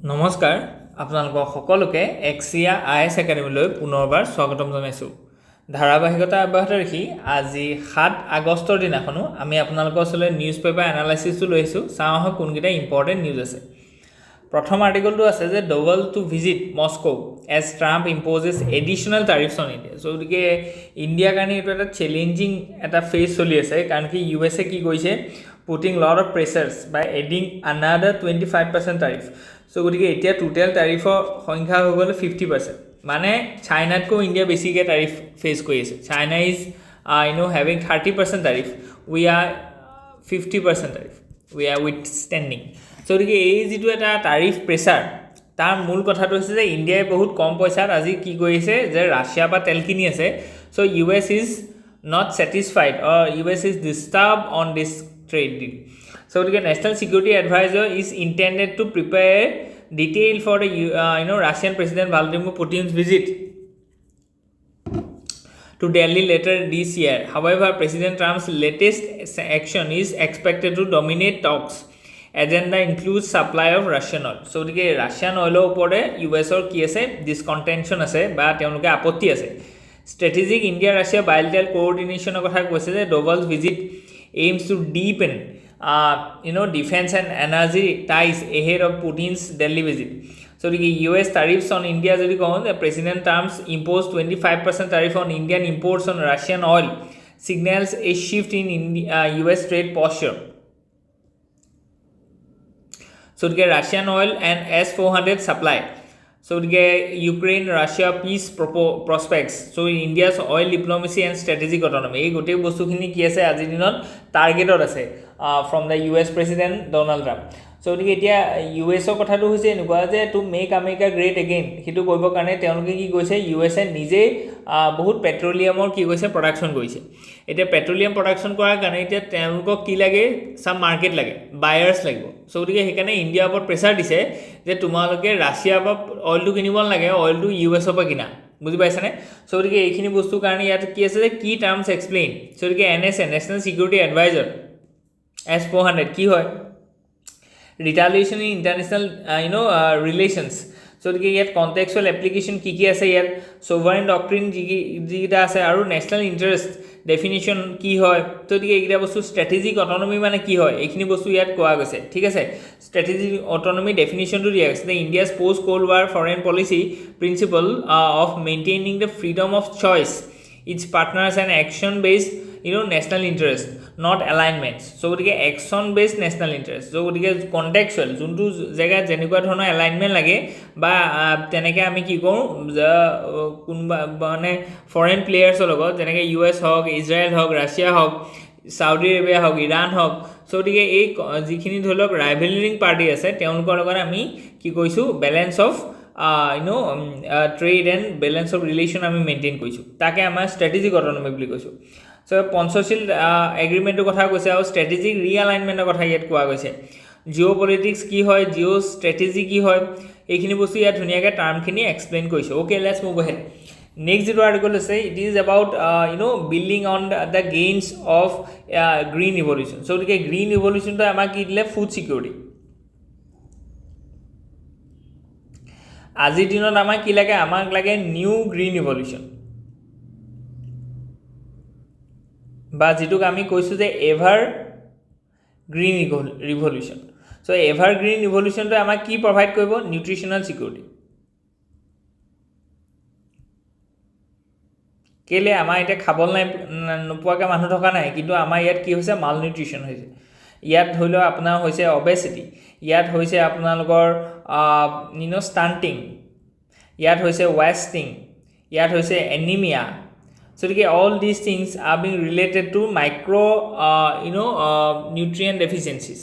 নমস্কাৰ আপোনালোকক সকলোকে এক্সিয়া আইএছ একাডেমীলৈ পুনৰবাৰ স্বাগতম জনাইছোঁ। ধাৰাবাহিকতা অব্যাহত ৰাখি আজি 7 আগষ্টৰ দিনাখনো আমি আপোনালোকৰ ওচৰলৈ নিউজ পেপাৰ এনালাইচিছটো লৈ আহিছোঁ। চাওঁ আহক কোনকেইটা ইম্পৰ্টেণ্ট নিউজ আছে। প্ৰথম আৰ্টিকলটো আছে যে the world to visit Moscow as Trump imposes additional tariffs on India. So' গতিকে ইণ্ডিয়াৰ কাৰণে এইটো এটা চেলেঞ্জিং এটা ফেজ চলি আছে, কাৰণ কি ইউ এছে কি কৰিছে, putting lot of pressures by adding another 25% tariff. So' গতিকে এতিয়া টোটেল টাৰিফৰ সংখ্যা হৈ গ'ল 50%, মানে চাইনাতকৈ ইণ্ডিয়া বেছিকৈ টাৰিফ ফেচ কৰি আছে। China is having 30% tariff, we are 50% tariff, we are withstanding. So' গতিকে এই যিটো এটা টাৰিফ প্ৰেছাৰ, তাৰ মূল কথাটো হৈছে যে ইণ্ডিয়াই বহুত কম পইচাত আজি কি কৰিছে যে ৰাছিয়াৰ পৰা তেল কিনি আছে। So' US is not satisfied or US is disturb on this trade deal. So' গতিকে national security advisor is intended to prepare detail for the Russian President Vladimir Putin's visit to Delhi later this year. However, President Trump's latest action is expected to dominate talks. Agenda includes supply of Russian oil. So, the Russian oil upore US or ki ase discontention ase ba teonuke apotti ase. Strategic India Russia bilateral coordination of kotha koise je Doval's visit aims to deepen defense and energy ties ahead of Putin's Delhi visit. So the US tariffs on India, the President Trump's imposed 25% tariff on Indian imports on Russian oil signals a shift in US trade posture. So the Russian oil and S-400 supply. So the Ukraine-Russia peace prospects. So India's oil diplomacy and strategic autonomy. এই গোটেই বস্তুখিনি কি আছে আজিৰ দিনত টাৰ্গেটত আছে from the US President Donald Trump. So গতিকে এতিয়া ইউ এছৰ কথাটো হৈছে এনেকুৱা যে to make America great again, সেইটো কৰিবৰ কাৰণে তেওঁলোকে কি কৈছে, ইউ এছে নিজেই বহুত পেট্ৰলিয়ামৰ কি কৈছে প্ৰডাকশ্যন কৰিছে। এতিয়া পেট্ৰলিয়াম প্ৰডাকশ্যন কৰাৰ কাৰণে এতিয়া তেওঁলোকক কি লাগে, চাম মাৰ্কেট লাগে, বায়াৰ্ছ লাগিব। চ' গতিকে সেইকাৰণে ইণ্ডিয়াৰ ওপৰত প্ৰেছাৰ দিছে যে তোমালোকে ৰাছিয়াৰ পৰা অইলটো কিনিব নালাগে, অইলটো ইউ এছৰ পৰা কিনা, বুজি পাইছেনে? চ' গতিকে এইখিনি বস্তুৰ কাৰণে ইয়াত কি আছে যে কি টাৰ্মছ এক্সপ্লেইন। চ' গতিকে NSA national security adviser S-400 কি হয়, retaliation in international relations. So গতিকে ইয়াত কণ্টেক্সুৱেল এপ্লিকেশ্যন কি কি আছে, ইয়াত সোভাৰেইন ডক্ট্ৰিন যিকেইটা আছে, আৰু নেশ্যনেল ইণ্টাৰেষ্ট ডেফিনিশ্যন কি হয়। তো গতিকে এইকেইটা বস্তু ষ্ট্ৰেটেজিক অটনমি মানে কি হয়, এইখিনি বস্তু ইয়াত কোৱা গৈছে, ঠিক আছে। ষ্ট্ৰেটেজিক অটনমি ডেফিনিশ্যনটো দিয়া গৈছে যে India's post cold war foreign policy principle of maintaining the freedom of choice its partners and action based national interest, not alignments. So গতিকে action based national interest. So গতিকে contextual যোনটো জেগাত যেনেকুৱা ধৰণৰ এলাইনমেণ্ট লাগে বা তেনেকৈ আমি কি কৰোঁ, কোনোবা মানে ফৰেইন প্লেয়াৰ্ছৰ লগত, যেনেকৈ US হওক, ইজৰাইল হওক, ৰাছিয়া হওক, চাউদি আৰবিয়া হওক, ইৰাণ হওক। চ' গতিকে এই যিখিনি ধৰি লওক ৰাইভেলিং পাৰ্টি আছে তেওঁলোকৰ লগত আমি কি কৰিছোঁ, balance of trade and balance of relation আমি মেইনটেইন কৰিছোঁ, তাকে আমাৰ ষ্ট্ৰেটেজিক অটনমি বুলি কৈছোঁ। চ' পঞ্চশীল এগ্ৰিমেণ্টৰ কথা কৈছে, আৰু ষ্ট্ৰেটেজিক ৰিএলাইনমেণ্টৰ কথা ইয়াত কোৱা গৈছে। জিঅ' পলিটিক্স কি হয়, জিঅ' ষ্ট্ৰেটেজি কি হয়, এইখিনি বস্তু ইয়াত ধুনীয়াকৈ টাৰ্মখিনি এক্সপ্লেইন কৰিছোঁ। Okay, let's move ahead. Next যিটো আৰ্টিকল আছে, it is about building on the gains of green revolution. So' গতিকে গ্ৰীণ ৰিভলিউশ্যনটো আমাক কি দিলে, ফুড ছিকিউৰিটি। আজিৰ দিনত আমাক কি লাগে, আমাক লাগে নিউ গ্ৰীণ ৰিভলিউশ্যন, বা যিটোক আমি কৈছোঁ যে এভাৰ গ্ৰীণ ৰিভলিউশ্যন। চ' এভাৰ গ্ৰীণ ৰিভলিউশ্যনটোৱে আমাক কি প্ৰভাইড কৰিব, নিউট্ৰিশ্যনেল ছিকিউৰিটি। কেলৈ আমাৰ এতিয়া খাবলৈ নোপোৱাকৈ মানুহ থকা নাই, কিন্তু আমাৰ ইয়াত কি হৈছে, মাল নিউট্ৰিশ্যন হৈছে। ইয়াত ধৰি লওক আপোনাৰ হৈছে অবেচিটি, ইয়াত হৈছে আপোনালোকৰ ষ্টাণ্টিং, ইয়াত হৈছে ৱেষ্টিং, ইয়াত হৈছে anaemia. So all these things are being related to micro nutrient deficiencies.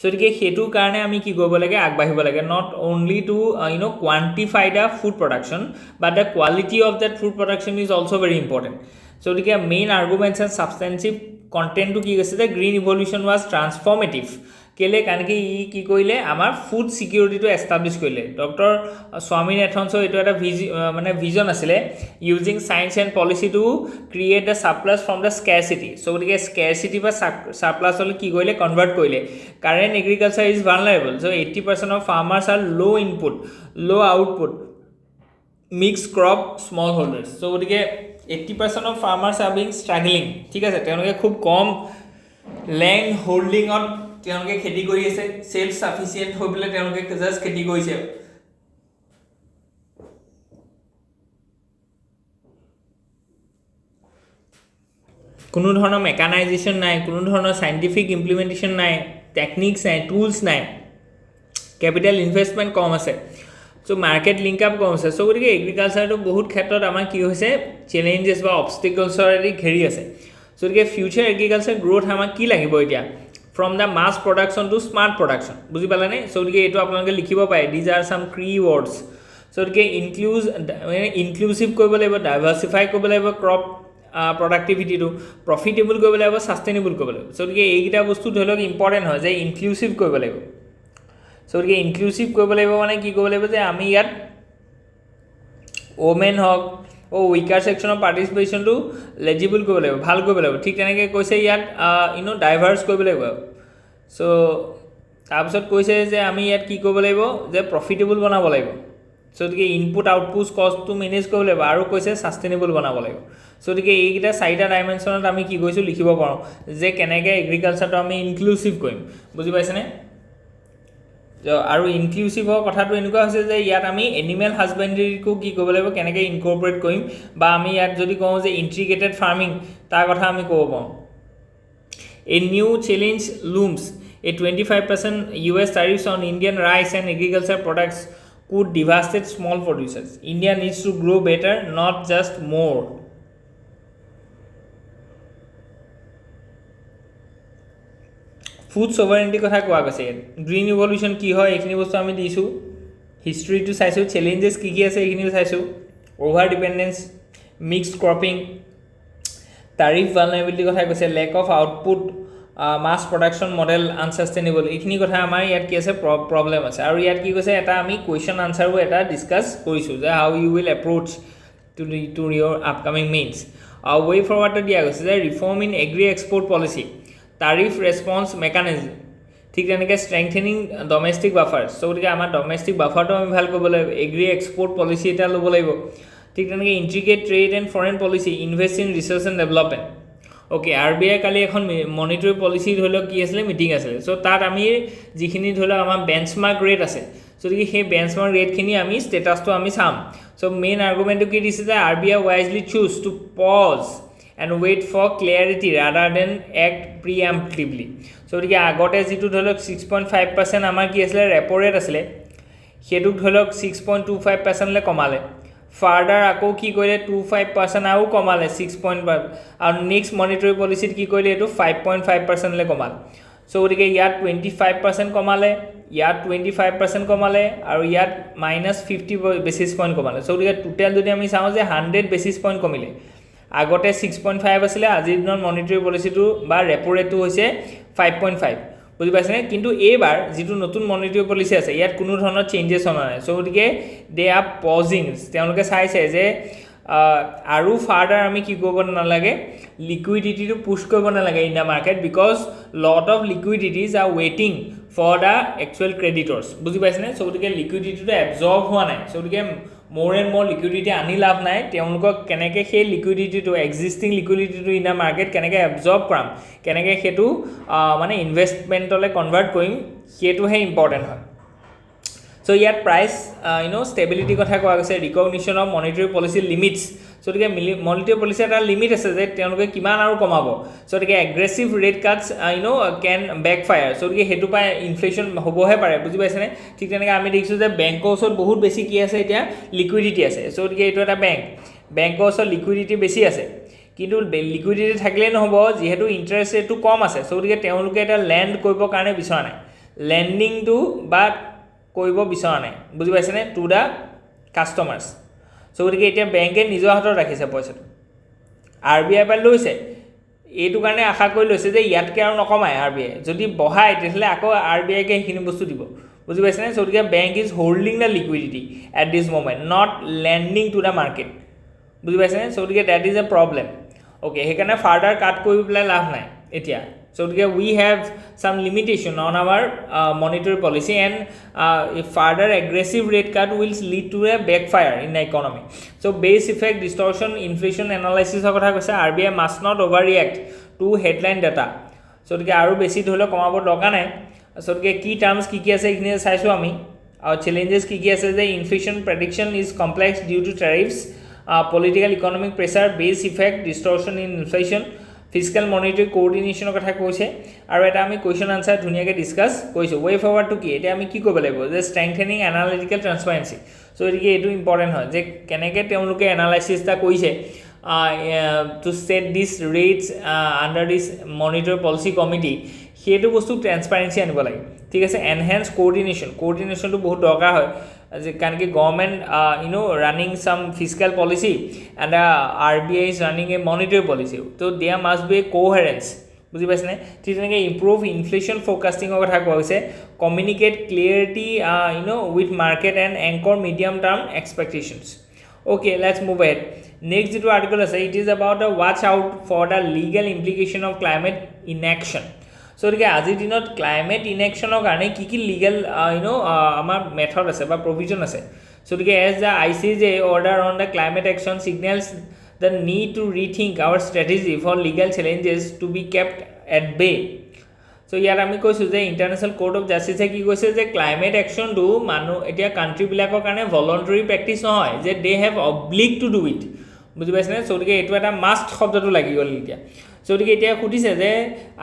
So সেইটো কাৰণে আমি কি কৰিব লাগে, আগবাঢ়িব লাগে, not only to quantify the food production but the quality of that food production is also very important. So main arguments and substantive content to কি কৈছে যে গ্ৰীণ ৰিভলিউশ্যন was transformative, কেলে কাৰণ কি ই কি কৰিলে আমাৰ ফুড সিকিউৰিটিটো এষ্টাব্লিছ কৰিলে ডক্টৰ স্বামীনাথনৰ এইটো এটা মানে ভিজন আছিলে using science and policy to create the surplus from the scarcity so গতিকে স্কেৰচিটি বা সাৰপ্লাছলৈ কি কৰিলে কনভাৰ্ট কৰিলে current agriculture is vulnerable so 80% of farmers are low input low output mix crop small holders so গতিকে 80% of farmers are being struggling ঠিক আছে তেওঁলোকে খুব কম লেণ্ড হোল্ডিঙত তেওঁলোকে খেতি কৰি আছে সেলফ সাফিসিয়েন্ট হৈ পেলাই তেওঁলোকে জাস্ট খেতি কৰিছে কোনো ধৰণৰ মেকানাইজেশ্যন নাই কোনো ধৰণৰ সাইন্টিফিক ইমপ্লিমেন্টেশন নাই টেকনিক্স নাই টুলস নাই ক্যাপিটাল ইনভেষ্টমেন্ট কম আছে সো মার্কেট লিংক আপ কম আছে সো গতিকে এগ্ৰিকালচাৰটো বহুত ক্ষেত্ৰত আমাৰ কি হৈছে চ্যালেঞ্জেস বা অবষ্টিকলছৰে ঘেৰি আছে সো গতিকে ফিউচাৰ এগ্ৰিকালচাৰ গ্ৰোথ আমাক কি লাগিব এতিয়া from the mass production to smart production বুজি পালানে সো গতিকে এটো আপোনালোকে লিখিব পাৰে these are some key words so গতিকে ইনক্লুসিভ কৰিব লাগিব ডাইভাৰ্সিফাই কৰিব লাগিব ক্ৰপ productivity to profitable কৰিব লাগিব sustainable কৰিব লাগিব সো গতিকে এইকেইটা বস্তু ধৰি লওক ইম্পৰ্টেন্ট হয় যে ইনক্লুসিভ কৰিব লাগিব সো গতিকে ইনক্লুসিভ কৰিব লাগিব মানে কি কৰিব লাগিব যে আমি ইয়াত ওমেন হক ও উইকাৰ সেকশনৰ পাৰ্টিসিপেশনটো লেজিবল কৰিব লাগিব ভাল কৰিব লাগিব ঠিক তেনেকৈ কৈছে ইয়াত ডাইভাৰ্স কৰিব লাগিব সো তাৰপিছত কৈছে যে আমি ইয়াত কি কৰিব লাগিব যে প্ৰফিটেবল বনাব লাগিব সো গতিকে ইনপুট আউটপুট কষ্টটো মেনেজ কৰিব লাগিব আৰু কৈছে সাস্টেইনেবল বনাব লাগিব সো গতিকে এইকেইটা চাৰিটা ডাইমেনশ্যনত আমি কি কৈছো লিখিব পাৰোঁ যে কেনেকৈ এগ্ৰিকালচাৰটো আমি ইনক্লুসিভ কৰিম বুজি পাইছেনে আৰু ইনক্লুসিভৰ কথাটো এনেকুৱা হৈছে যে ইয়াত আমি এনিমেল হাজবেণ্ডাৰীকো কি কৰিব লাগিব কেনেকৈ ইনকৰ্পোৰেট কৰিম বা আমি ইয়াত যদি কওঁ যে ইন্টিগ্ৰেটেড ফাৰ্মিং তাৰ কথা আমি ক'ব পাৰোঁ A new challenge looms. A 25% US tariffs on Indian rice and agriculture products could devastate small producers. India needs to grow better, not just more. Food sovereignty কথা কোৱা গৈছে গ্ৰীণ ইভলিউশন কি হয় এইখিনি বস্তু আমি দিছো হিষ্ট্ৰীটো চাইছো চ্যালেঞ্জেস কি কি আছে এইখিনি চাইছো over dependence mixed cropping tariff vulnerability কথা কৈছে lack of output mass production model unsustainable এইখিনি কথা আমাৰ ইয়াত কি আছে প্ৰবলেম আছে আৰু ইয়াত কি কৈছে এটা আমি কোৱেশ্চন আনসাৰও এটা ডিসকাস কৰিছো যে how you will approach to your upcoming means way forward দিয়া গৈছে যে reform in agri export policy tariff response mechanism ঠিক তেনেকৈ strengthening domestic buffers সো গতিকে আমাৰ ডমেষ্টিক বাফাৰটো আমি ভাল কৰিব লাগিব এগ্ৰি এক্সপোৰ্ট পলিচি এটা ল'ব লাগিব ঠিক তেনেকৈ integrate trade and foreign policy invest in research and development okay RBI কালি এখন মনিটৰি পলিচি ধৰি লওক কি আছিলে মিটিং আছিলে সো তাত আমি যিখিনি ধৰি লওক আমাৰ বেঞ্চমাৰ্ক ৰেট আছে সো গতিকে সেই বেঞ্চমাৰ্ক ৰেটখিনি আমি ষ্টেটাছটো আমি চাম সো মেইন আৰ্গুমেণ্টটো কি দিছে যে RBI wisely choose to pause and wait for clarity rather than act preemptively so গতিকে আগতে যেটো ধৰক 6.5% আমাৰ কি আছিল ৰেপো ৰেট আছিল হেতুক ধৰক 6.25% লে কমালে ফাৰ্দাৰ আকৌ কি কৰিলে 25% আৰু কমালে 6.5 আৰু নেক্সট মনিটৰি পলিচিত কি কৰিলে এটো 5.5% লে কমাল সো গতিকে ইয়াত 25% কমালে ইয়াত 25% কমালে আৰু ইয়াত -50 বেসিস পইণ্ট কমালে সো গতিকে টোটাল যদি আমি চাওঁ যে 100 বেসিস পইণ্ট কমিলে আগতে 6.5 আছিল আজিৰ দিনৰ মনিটৰি পলিচিটো বা ৰেপো ৰেটটো হৈছে 5.5 বুজি পাইছেনে কিন্তু এইবাৰ যেটো নতুন মনিটৰি পলিচি আছে ইয়াত কোনো ধৰণৰ চেঞ্জেছ হোৱা নাই সো গতিকে দে আৰ পজিং তেওঁলোকে চাইছে যে আৰু ফাৰ্দাৰ আমি কি কৰিব নালাগে লিকুইডিটিটো পুশ কৰিব নালাগে in the market because lot of liquidities are ৱেটিং ফৰ দা একচুৱেল ক্ৰেডিটৰ্ছ বুজি পাইছেনে সো গতিকে লিকুইডিটিটো এবজৰ্ব হোৱা নাই সো গতিকে more and more liquidity আনি লাভ নাই তেওঁলোকক কেনেকৈ সেই লিকুইডিটিটো এক্সিস্টিং লিকুইডিটিটো ইন দা মাৰ্কেট কেনেকৈ এবজৰ্ব কৰাম কেনেকৈ হেতু মানে ইনভেষ্টমেন্টলৈ কনভাৰ্ট কৰিম হেতুহে ইম্পৰ্টেন্ট হয় সো ইয়াত প্ৰাইস ষ্টেবিলিটি কথা কোৱা গৈছে recognition of monetary policy limits so গতিকে মনিটৰি পলিচি এটা লিমিট আছে যে তেওঁলোকে কিমান আৰু কমাব সো গতিকে এগ্ৰেছিভ ৰেট কাটস কেন বেকফায়াৰ সো গতিকে হেতু পাই ইনফ্লেশ্যন হ'বহে পাৰে বুজি পাইছেনে ঠিক তেনেকৈ আমি দেখিছো যে বেংকৰ ওচৰত বহুত বেছি কি আছে এতিয়া লিকুইডিটি আছে সো গতিকে এইটো এটা বেংকৰ ওচৰত লিকুইডিটি বেছি আছে কিন্তু লিকুইডিটি থাকিলে নহব যেহেতু ইন্টাৰেষ্ট ৰেটটো কম আছে সো গতিকে তেওঁলোকে এটা লেন্ড কৰিব কাৰণে বিচৰা নাই লেন্ডিংটো বা কৰিব বিচৰা নাই বুজি পাইছেনে টু দা কাস্টমাৰ্স সো গতিকে এতিয়া বেংকে নিজৰ হাতত ৰাখিছে পইচাটো RBI পাই লৈছে এইটো কাৰণে আশা কৰি লৈছে যে ইয়াতকৈ আৰু নকমায় RBI যদি বঢ়ায় তেতিয়াহ'লে আকৌ RBIকে সেইখিনি বস্তু দিব বুজি পাইছেনে so গতিকে bank is holding the liquidity at this moment not lending to the market বুজি পাইছেনে so গতিকে that is a problem okay সেইকাৰণে ফাৰ্ডাৰ কাট কৰি পেলাই লাভ নাই এতিয়া so we have some limitation on our monetary policy and a further aggressive rate cut will lead to a backfire in the economy so base effect distortion inflation analysis কথা কৈছে RBI must not overreact to headline data so আৰু বেছি ধৰিলে কমাব দৰকাৰ নাই so কি terms কি আছে এইখিনি চাইছো আমি আৰু চ্যালেঞ্জেস কি আছে যে inflation prediction is complex due to tariffs political economic pressure base effect distortion in inflation physical monetary কোঅৰ্ডিনেশ্যনৰ কথা কৈছে আৰু এটা আমি কোৱেশ্চন আনসাৰ ধুনিয়াকৈ ডিসকাস কৰিছো ৱে ফৰৱাৰ্ড টু কি এটা আমি কি কৰিব লাগিব যে ষ্ট্ৰেংথেনিং এনালিটিক্যাল ট্ৰান্সপাৰেন্সি সো এটিকে এটো ইম্পৰ্টেন্ট হয় যে কেনেকৈ তেওঁলোকে এনালাইসিস টা কৰিছে to set this rates under this monetary policy committee সেইটো বস্তু ট্ৰান্সপাৰেন্সি আনিব লাগে ঠিক আছে এনহেন্স কোঅৰ্ডিনেশ্যনটো বহুত দৰকাৰ হয় কাৰণ কি government running some fiscal policy and RBI is running a monetary policy so there must be a coherence বুজি পাইছেনে ঠিক তেনেকৈ improve inflation forecasting কথা কোৱা হৈছে communicate clarity with market and anchor medium term expectations okay let's move ahead next যেটো article আছে it is about the watch out for the legal implication of climate inaction so গতিকে আজিৰ দিনত climate ইনএকশনৰ কাৰণে কি লিগ্যাল আমাৰ method আছে বা প্ৰভিজন আছে so গতিকে as the ICJ order on the climate action signals the need to rethink our strategy for legal challenges to be kept at bay so ইয়াত আমি কৈছো যে ইন্টাৰনেশ্যনেল কোৰ্ট অফ জাস্টিছে কি কৈছে যে ক্লাইমেট একশন ডু মানুহ এতিয়া কান্ট্ৰি বিলাকৰ কাৰণে ভলান্টাৰী প্ৰেক্টিস নহয় যে they have oblique to do it বুজি পাইছেনে so গতিকে এটো এটা মাস্ট শব্দটো লাগি গল এতিয়া so গতিকে এতিয়া খুদিছে যে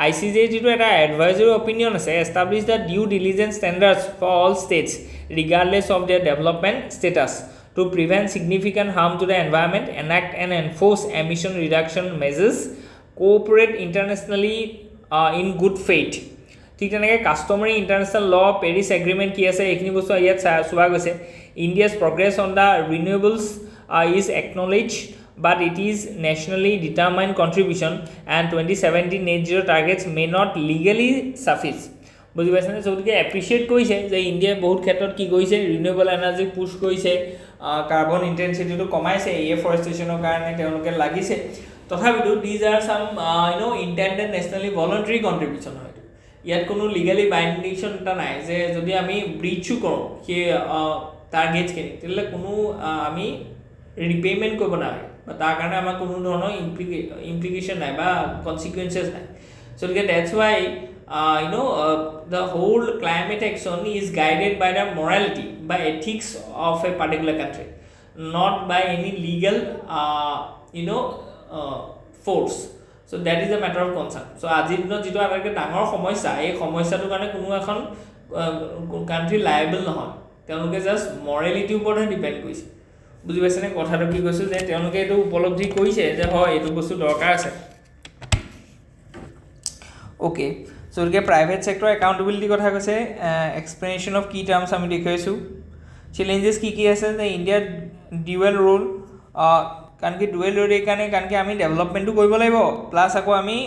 ICJ যেটো এটা এডভাইজৰী অপিনিয়ন আছে establish the due diligence standards for all states regardless of their development status to prevent significant harm to the environment enact and enforce emission reduction measures cooperate internationally in good faith ঠিক তেনেকৈ customary international law Paris agreement কি আছে এইখিনি বস্তু ইয়াত চোৱা গৈছে India's progress on the renewables is acknowledged but it is nationally determined contribution and 2017 net zero targets may not legally suffice বুজি পাইছেনে so গতিকে এপ্ৰিচিয়েট কৰিছে যে ইণ্ডিয়াই বহুত ক্ষেত্ৰত কি কৰিছে ৰিনিউৱেবল এনাৰ্জি পুশ কৰিছে কাৰ্বন ইন্টেন্সিটিটো কমাইছে এফৰেষ্টেশ্যনৰ কাৰণে তেওঁলোকে লাগিছে তথাপিতো these are some intended nationally voluntary contribution হয় ইয়াত কোনো লিগালি বাইন্ডিংশন এটা নাই যে যদি আমি ব্ৰিচো কৰো কি টাৰ্গেটছ খিনি তেলে কোনো আমি ৰিপেমেন্ট কৰিব নাই বা তাৰ কাৰণে আমাৰ কোনো ধৰণৰ ইমপ্লিকেশন নাই বা কনসিকুৱেন্সেস নাই so that's why the whole climate action is guided by the morality by ethics of a particular country not by any legal force so that is a matter of concern so আজিৰ দিনত যেটো আটাইতকৈ ডাঙৰ সমস্যা এই সমস্যাটোৰ কাৰণে কোনো এখন কান্ট্ৰি লায়েবল নহয় তেওঁলোকে জাস্ট মৰেলিটিৰ ওপৰত ডিপেন্ড কৰিছে বুজি পাইছেনে কথাটো কি কৈছো যে তেওঁলোকে এটো উপলব্ধি কৰিছে যে হয় এটো বস্তু দৰকাৰ আছে ওকে so গতিকে প্ৰাইভেট সেক্টৰ একাউন্টেবিলিটি কথা কৈছে এক্সপ্লেনেশ্যন অফ কি টাৰ্মছ আমি দেখাইছো চ্যালেঞ্জেস কি আছে যে ইণ্ডিয়াৰ ডুৱেল ৰোল কাৰণ কি ডুৱেল ৰোল কাৰণে কাৰণ কি আমি ডেভেলপমেন্টটো কৰিব লাগিব প্লাস আকৌ আমি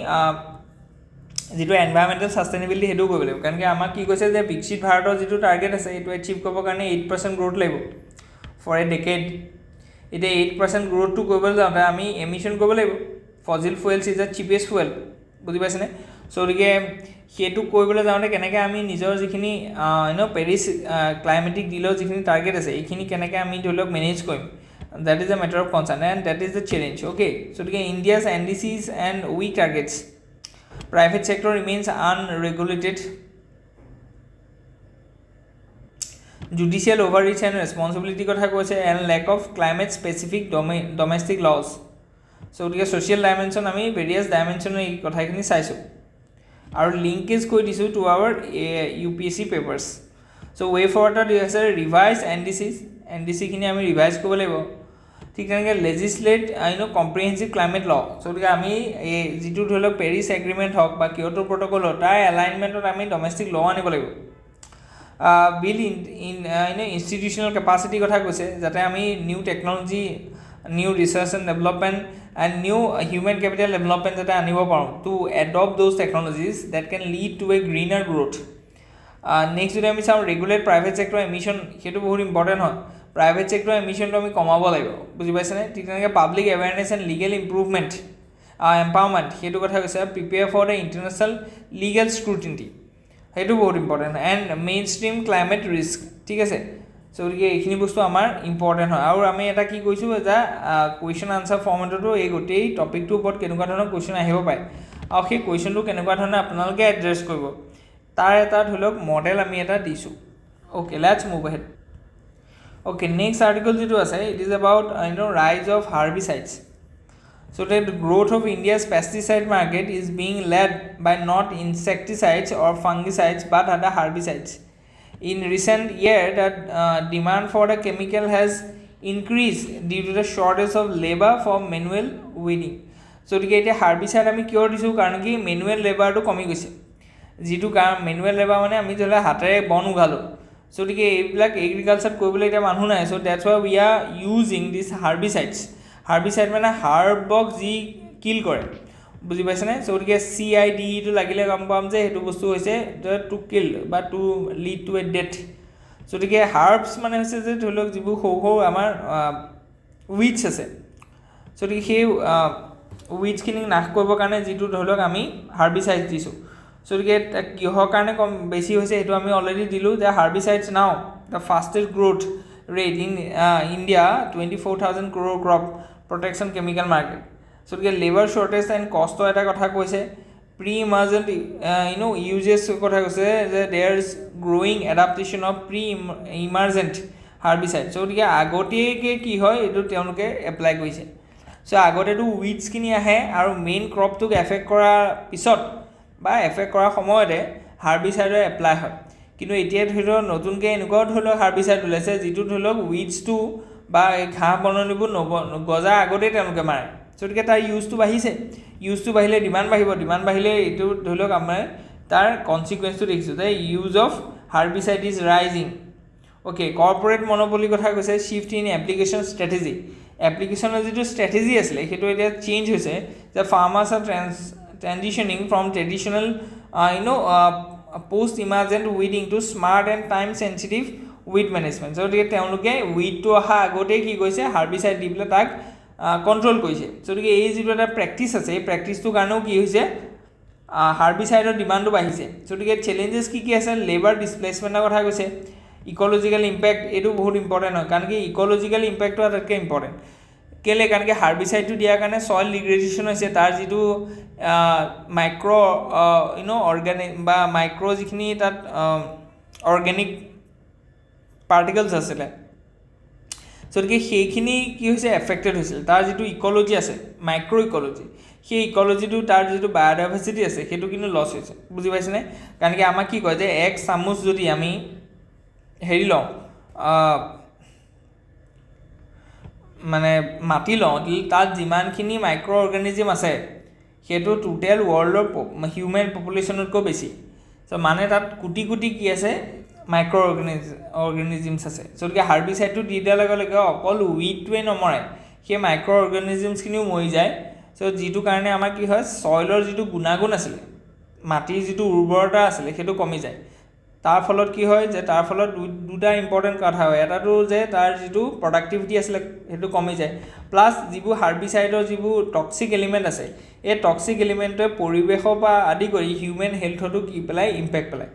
যেটো এনভায়ৰনমেন্টাল সাস্টেইনেবিলিটি হেতু কৰিব লাগিব কাৰণ কি আমাৰ কি কৈছে যে বিকশিত ভাৰতৰ যেটো টাৰ্গেট আছে এটো এচিভ কৰিব কাৰণে 8% গ্ৰোথ লাগিব for a decade এটা 8% গ্ৰোথ টু কৰিব যাওঁতে আমি এমিশন কৰিব লাগিব fossil fuels is the cheapest fuel বুজি পাইছেনে so গতিকে হেতু কৰিবলৈ যাওঁতে কেনেকৈ আমি নিজৰ যিখিনি পেৰিছ ক্লাইমেটিক ডিলৰ যিখিনি টাৰ্গেট আছে এইখিনি কেনেকৈ আমি ধৰিলক মেনেজ কৰিম that is a matter of concern and that is the challenge okay so India's NDCs and weak targets private sector remains unregulated judicial overreach and responsibility কথা কৈছে and lack of climate specific domestic laws so social dimension আমি various dimension এই কথাখিনি চাইছো আৰু linkage কৰি দিছো to our UPSC papers so way forward is a revised NDC খিনি আমি ৰিভাইজ কৰিব লাগিব ঠিক তেনেকৈ লেজিসলেট কম্প্ৰিহেনসিভ ক্লাইমেট ল so আমি এই যেটো ধৰিলক পেৰিছ এগ্ৰিমেন্ট হক বা কিয়োটো প্ৰটোকল তাৰ এলাইনমেন্টত আমি ডমেষ্টিক ল আনিব লাগিব বিল ইন ইনষ্টিটিউশনাল কেপাসিটি কথা কৈছে যাতে আমি new technology new research and development and new human capital development যাতে আনিব পাৰোঁ to adopt those technologies that can lead to a greener growth. Next যদি আমি চাওঁ ৰেগুলেট প্ৰাইভেট ছেক্টৰ এমিশ্যন সেইটো বহুত ইম্পৰ্টেণ্ট হয় প্ৰাইভেট ছেক্টৰ এমিশ্যনটো আমি কমাব লাগিব বুজি পাইছেনে ঠিক তেনেকৈ public awareness and legal improvement empowerment সেইটো কথা কৈছে prepare for the international legal scrutiny সেইটো বহুত important and mainstream climate risk ঠিক আছে চ' গতিকে এইখিনি বস্তু আমাৰ ইম্পৰ্টেণ্ট হয় আৰু আমি এটা কি কৈছোঁ যে কুৱেশ্যন আনচাৰ ফৰ্মেটতো এই গোটেই টপিকটোৰ ওপৰত কেনেকুৱা ধৰণৰ কুৱেশ্যন আহিব পাৰে আৰু সেই কুৱেশ্যনটো কেনেকুৱা ধৰণে আপোনালোকে এড্ৰেছ কৰিব তাৰ এটা ধৰি লওক মডেল আমি এটা দিছোঁ okay let's move ahead okay next article যিটো আছে ইট ইজ এবাউট ৰাইজ of হাৰ্বিচাইডছ So the growth of India's pesticide market is being led by not insecticides or fungicides but other herbicides. In recent years, the demand for the chemical has increased due to the shortage of labor for manual weeding. So the herbicide আমি কিয় দিছোঁ কাৰণ কি manual laborটো কমি গৈছে যিটো কাৰণ manual labor মানে আমি ধৰি হাতেৰে বন উঘালোঁ so গতিকে এইবিলাক এগ্ৰিকালচাৰ কৰিবলৈ এতিয়া মানুহ নাই so that's why we are using these herbicides. হাৰ্বিচাইড মানে হাৰ্বক যি কিল কৰে বুজি পাইছেনে চ' গতিকে CIDটো লাগিলে গম পাম যে সেইটো বস্তু হৈছে টু কিল বা to lead to a death so' গতিকে হাৰ্বছ মানে হৈছে যে ধৰি লওক যিবোৰ সৰু সৰু আমাৰ উইডছ আছে চ' গতিকে সেই উইডছখিনিক নাশ কৰিবৰ কাৰণে যিটো ধৰি লওক আমি হাৰ্বিচাইড দিছোঁ চ' গতিকে কিহৰ কাৰণে কম বেছি হৈছে সেইটো আমি অলৰেডি দিলোঁ যে হাৰ্বিচাইডছ নাও the fastest growth rate in India 24,000 crore crop protection chemical market so the labor shortage and cost eta kotha koise pre emergent uses kotha koise that there is growing adaptation of pre emergent herbicide so the agote ke ki hoy etu teonuke apply koise so agote tu weeds kini ahe aru main crop to affect kora pisot ba affect kora samoyre herbicide apply hoy কিন্তু এতিয়া ধৰি লওক নতুনকৈ এনেকুৱাও ধৰি লওক হাৰ্বিচাইড ওলাইছে যিটো ধৰি লওক উইডছটো বা এই ঘাঁহ বননিবোৰ গজা আগতেই তেওঁলোকে মাৰে গতিকে তাৰ ইউজটো বাঢ়িলে ডিমাণ্ড বাঢ়িলে এইটো ধৰি লওক আমাৰ তাৰ কনচিকুৱেঞ্চটো দেখিছোঁ যে use of herbicide is rising okay corporate মনোপলিৰ কথা কৈছে শ্বিফ্ট ইন এপ্লিকেশ্যন ষ্ট্ৰেটেজি এপ্লিকেশ্যনৰ যিটো ষ্ট্ৰেটেজি আছিলে সেইটো এতিয়া চেঞ্জ হৈছে যে farmers are transitioning from traditional post emergent weeding to smart and time sensitive weed management so গতিকে তেওঁলোকে উইডটো অহা আগতেই কি কৈছে হাৰ্বিচাইড দি পেলাই তাক কণ্ট্ৰল কৰিছে so গতিকে এই যিটো এটা প্ৰেক্টিছ আছে এই প্ৰেক্টিছটোৰ কাৰণেও কি হৈছে হাৰ্বিচাইডৰ ডিমাণ্ডটো বাঢ়িছে so গতিকে চেলেঞ্জেছ কি আছে লেবাৰ ডিছপ্লেচমেণ্টৰ কথা কৈছে ইক'লজিকেল ইম্পেক্ট এইটো বহুত ইম্পৰ্টেণ্ট হয় কাৰণ কি ইক'লজিকেল ইম্পেক্টটো আটাইতকৈ ইম্পৰ্টেণ্ট কেলে কাৰণ কি হাৰ্বিচাইডটো দিয়াৰ কাৰণে ছইল ডিগ্ৰেডেশ্যন হৈছে তাৰ যিটো মাইক্ৰ' অৰ্গেনিক বা মাইক্ৰ' যিখিনি তাত অৰ্গেনিক পাৰ্টিকলছ আছিলে গতিকে সেইখিনি কি হৈছে এফেক্টেড হৈছিল তাৰ যিটো ইক'লজি আছে মাইক্ৰ' ইক'লজি সেই ইক'লজিটো তাৰ যিটো বায়'ডাইভাৰ্চিটি আছে সেইটো কিন্তু লছ হৈছে বুজি পাইছেনে কাৰণ কি আমাক কি কয় যে এক চামুচ যদি আমি হেৰি লওঁ মানে মাটি লওঁ তাত যিমানখিনি মাইক্ৰ' অৰ্গেনিজম আছে সেইটো টোটেল ৱৰ্ল্ডৰ হিউমেন পপুলেশ্যনতকৈ বেছি চ' মানে তাত কোটি কোটি কি আছে মাইক্ৰ' অৰ্গেনিজমছ আছে চ' গতিকে হাৰ্বিচাইডটো দি দিয়াৰ লগে লগে অকল উইডটোৱে নমৰে সেই মাইক্ৰ' অৰ্গেনিজমছখিনিও মৰি যায় চ' যিটো কাৰণে আমাৰ কি হয় ছইলৰ যিটো গুণাগুণ আছিলে মাটিৰ যিটো উৰ্বৰতা আছিলে সেইটো কমি যায় তাৰ ফলত কি হয় যে তাৰ ফলত দুটা ইম্পৰ্টেণ্ট কথা হয় এটাটো যে তাৰ যিটো প্ৰডাক্টিভিটি আছিলে সেইটো কমি যায় প্লাছ যিবোৰ হাৰ্বিচাইডৰ যিবোৰ টক্সিক এলিমেণ্ট আছে এই টক্সিক এলিমেণ্টটোৱে পৰিৱেশৰ পৰা আদি কৰি হিউমেন হেল্থতো কি পেলায় ইম্পেক্ট পেলায়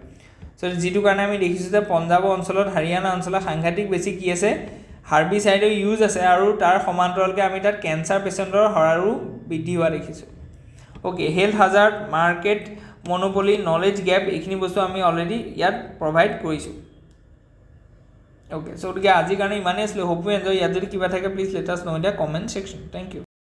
চ' যিটো কাৰণে আমি দেখিছোঁ যে পঞ্জাৱ অঞ্চলত হাৰিয়ানা অঞ্চলত সাংঘাতিক বেছি কি আছে হাৰ্বিচাইডৰ ইউজ আছে আৰু তাৰ সমান্তৰালকৈ আমি তাত কেঞ্চাৰ পেচেণ্টৰ হাৰো বৃদ্ধি হোৱা দেখিছোঁ okay health hazard market monopoly knowledge gap এইখিনি বস্তু আমি অলৰেডি ইয়াত প্ৰভাইড কৰিছোঁ অ'কে চ' গতিকে আজিৰ কাৰণে ইমানেই আছিলে হোপ ইউ এনজয় ইয়াত যদি কিবা থাকে please let us know' in the comment section thank U